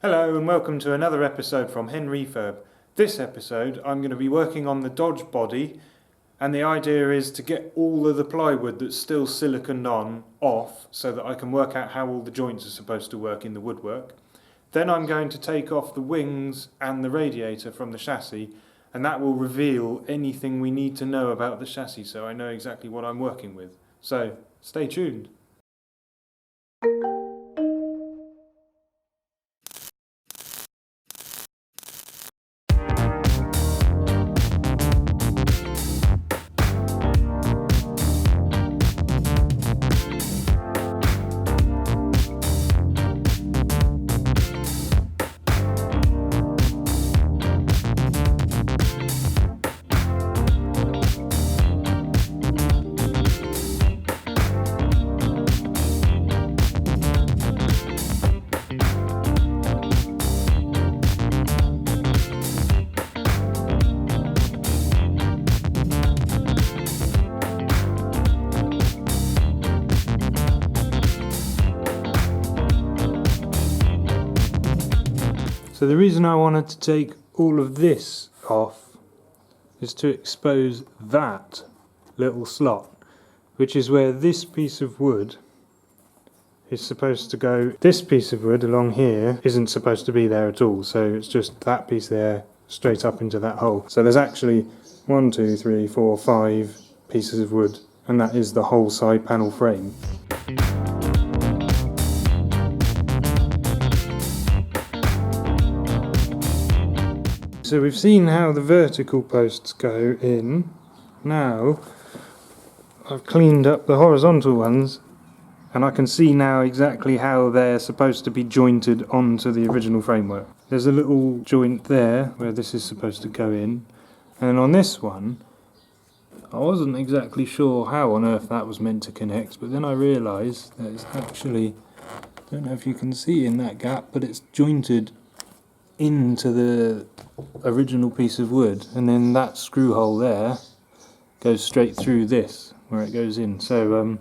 Hello and welcome to another episode from HenRefurb. This episode I'm going to be working on the Dodge body, and the idea is to get all of the plywood that's still siliconed on off so that I can work out how all the joints are supposed to work in the woodwork. Then I'm going to take off the wings and the radiator from the chassis, and that will reveal anything we need to know about the chassis so I know exactly what I'm working with. So stay tuned. So the reason I wanted to take all of this off is to expose that little slot, which is where this piece of wood is supposed to go. This piece of wood along here isn't supposed to be there at all, so it's just that piece there straight up into that hole. So there's actually 1, 2, 3, 4, 5 pieces of wood, and that is the whole side panel frame. So we've seen how the vertical posts go in. Now I've cleaned up the horizontal ones, and I can see now exactly how they're supposed to be jointed onto the original framework. There's a little joint there where this is supposed to go in, and on this one I wasn't exactly sure how on earth that was meant to connect, but then I realised that it's actually, I don't know if you can see in that gap, but it's jointed into the original piece of wood, and then that screw hole there goes straight through this where it goes in. So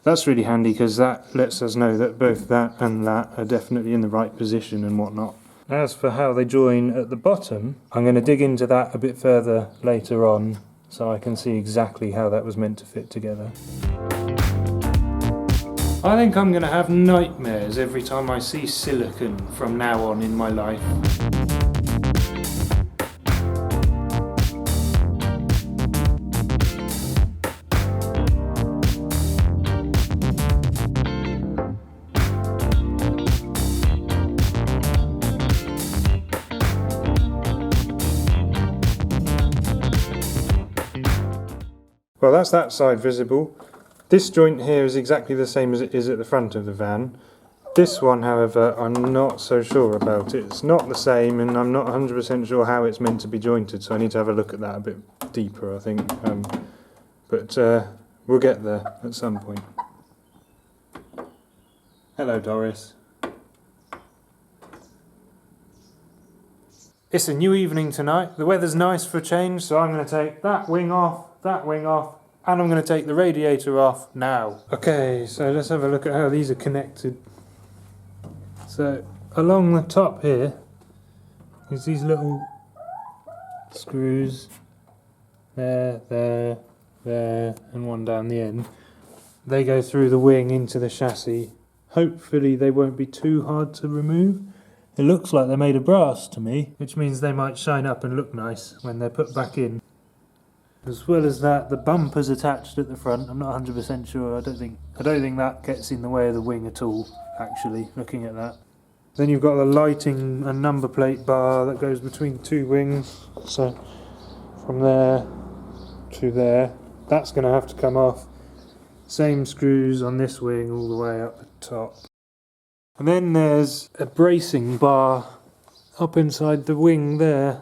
that's really handy because that lets us know that both that and that are definitely in the right position and whatnot. As for how they join at the bottom, I'm going to dig into that a bit further later on so I can see exactly how that was meant to fit together. I think I'm going to have nightmares every time I see silicon from now on in my life. Well, that's that side visible. This joint here is exactly the same as it is at the front of the van. This one, however, I'm not so sure about. It's not the same, and I'm not 100% sure how it's meant to be jointed, so I need to have a look at that a bit deeper, I think. But we'll get there at some point. Hello, Doris. It's a new evening tonight. The weather's nice for a change, so I'm going to take that wing off, and I'm going to take the radiator off now. Okay, so let's have a look at how these are connected. So along the top here is these little screws, there, and one down the end. They go through the wing into the chassis. Hopefully they won't be too hard to remove. It looks like they're made of brass to me, which means they might shine up and look nice when they're put back in. As well as that, the bumper's attached at the front. I'm not 100% sure. I don't think that gets in the way of the wing at all, actually, looking at that. Then you've got the lighting and number plate bar that goes between the two wings. So from there to there, that's going to have to come off. Same screws on this wing all the way up the top. And then there's a bracing bar up inside the wing there.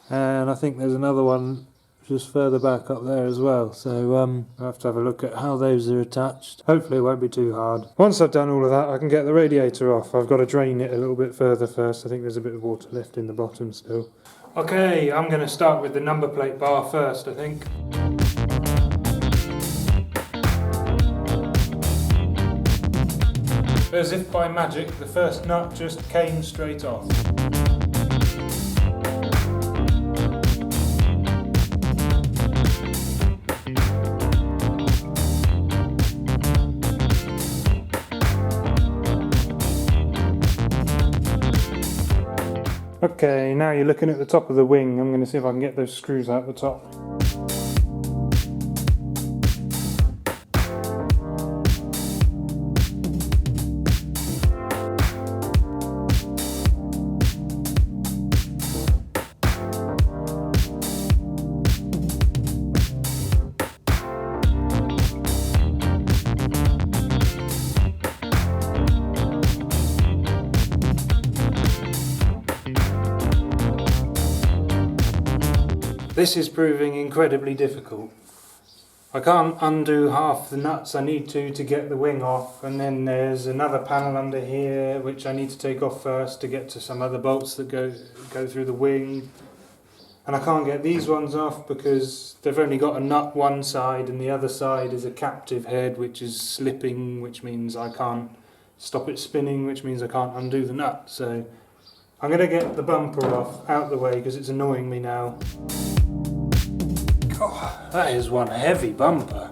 And I think there's another one just further back up there as well, so I'll have to have a look at how those are attached. Hopefully it won't be too hard. Once I've done all of that, I can get the radiator off. I've got to drain it a little bit further first. I think there's a bit of water left in the bottom still. Okay, I'm going to start with the number plate bar first, I think. As if by magic, the first nut just came straight off. Okay, now you're looking at the top of the wing. I'm going to see if I can get those screws out the top. This is proving incredibly difficult. I can't undo half the nuts I need to get the wing off, and then there's another panel under here which I need to take off first to get to some other bolts that go through the wing. And I can't get these ones off because they've only got a nut one side and the other side is a captive head which is slipping, which means I can't stop it spinning, which means I can't undo the nut. So I'm going to get the bumper off out the way because it's annoying me now. Oh, that is one heavy bumper.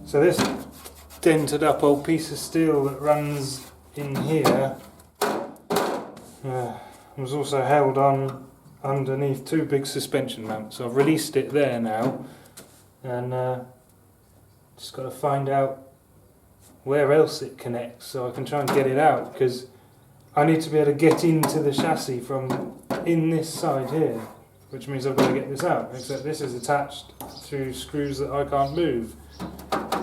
So this dented up old piece of steel that runs in here was also held on underneath two big suspension mounts. So I've released it there now, and just got to find out where else it connects so I can try and get it out, because I need to be able to get into the chassis from in this side here, which means I've got to get this out, except this is attached through screws that I can't move.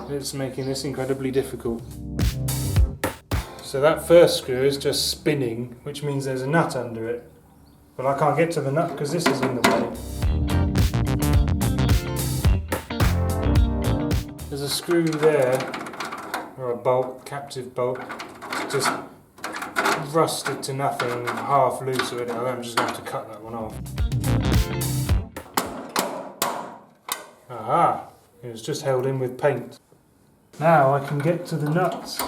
It's making this incredibly difficult. So that first screw is just spinning, which means there's a nut under it, but I can't get to the nut because this is in the way. There's a screw there, or a bolt, captive bolt, just rusted to nothing, half loose already. I'm just going to have to cut that one off. Aha! It was just held in with paint. Now I can get to the nuts.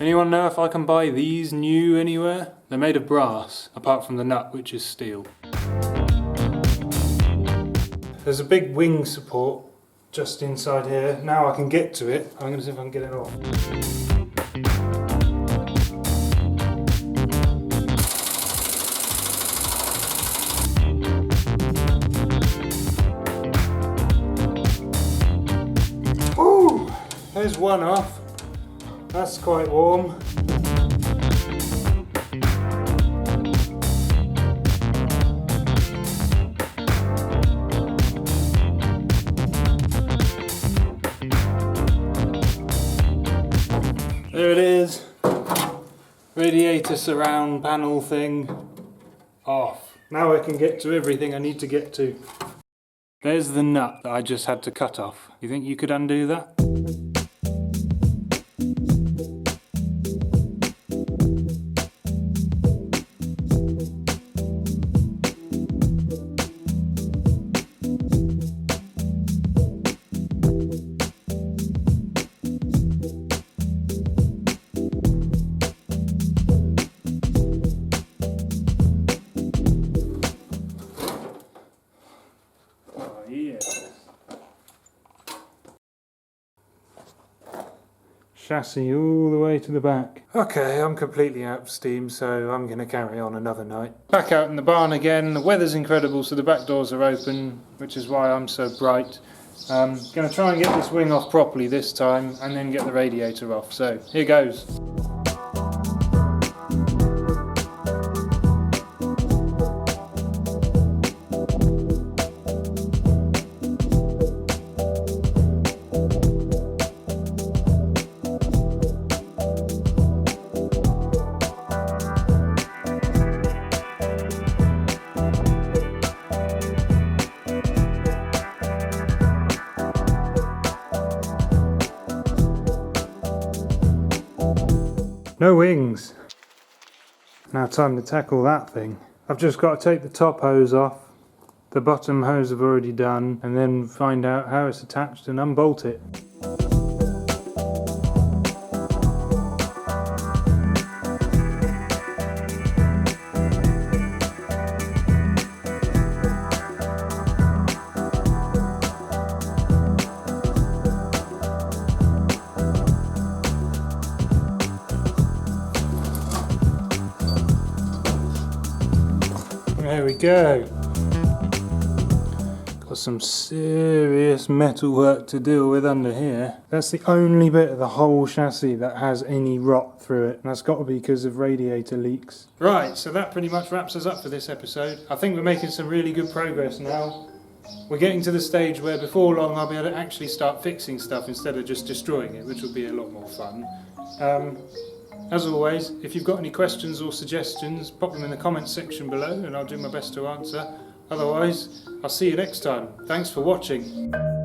Anyone know if I can buy these new anywhere? They're made of brass, apart from the nut, which is steel. There's a big wing support just inside here. Now I can get to it. I'm going to see if I can get it off. Ooh, there's one off. That's quite warm. There it is. Radiator surround panel thing off. Now I can get to everything I need to get to. There's the nut that I just had to cut off. You think you could undo that? Chassis all the way to the back. Okay, I'm completely out of steam, so I'm going to carry on another night. Back out in the barn again. The weather's incredible, so the back doors are open, which is why I'm so bright. Going to try and get this wing off properly this time, and then get the radiator off. So, here goes. No wings. Now time to tackle that thing. I've just got to take the top hose off, the bottom hose I've already done, and then find out how it's attached and unbolt it. There we go. Got some serious metal work to deal with under here. That's the only bit of the whole chassis that has any rot through it, and that's got to be because of radiator leaks. Right, so that pretty much wraps us up for this episode. I think we're making some really good progress now. We're getting to the stage where before long I'll be able to actually start fixing stuff instead of just destroying it, which will be a lot more fun. As always, if you've got any questions or suggestions, pop them in the comments section below and I'll do my best to answer. Otherwise, I'll see you next time. Thanks for watching.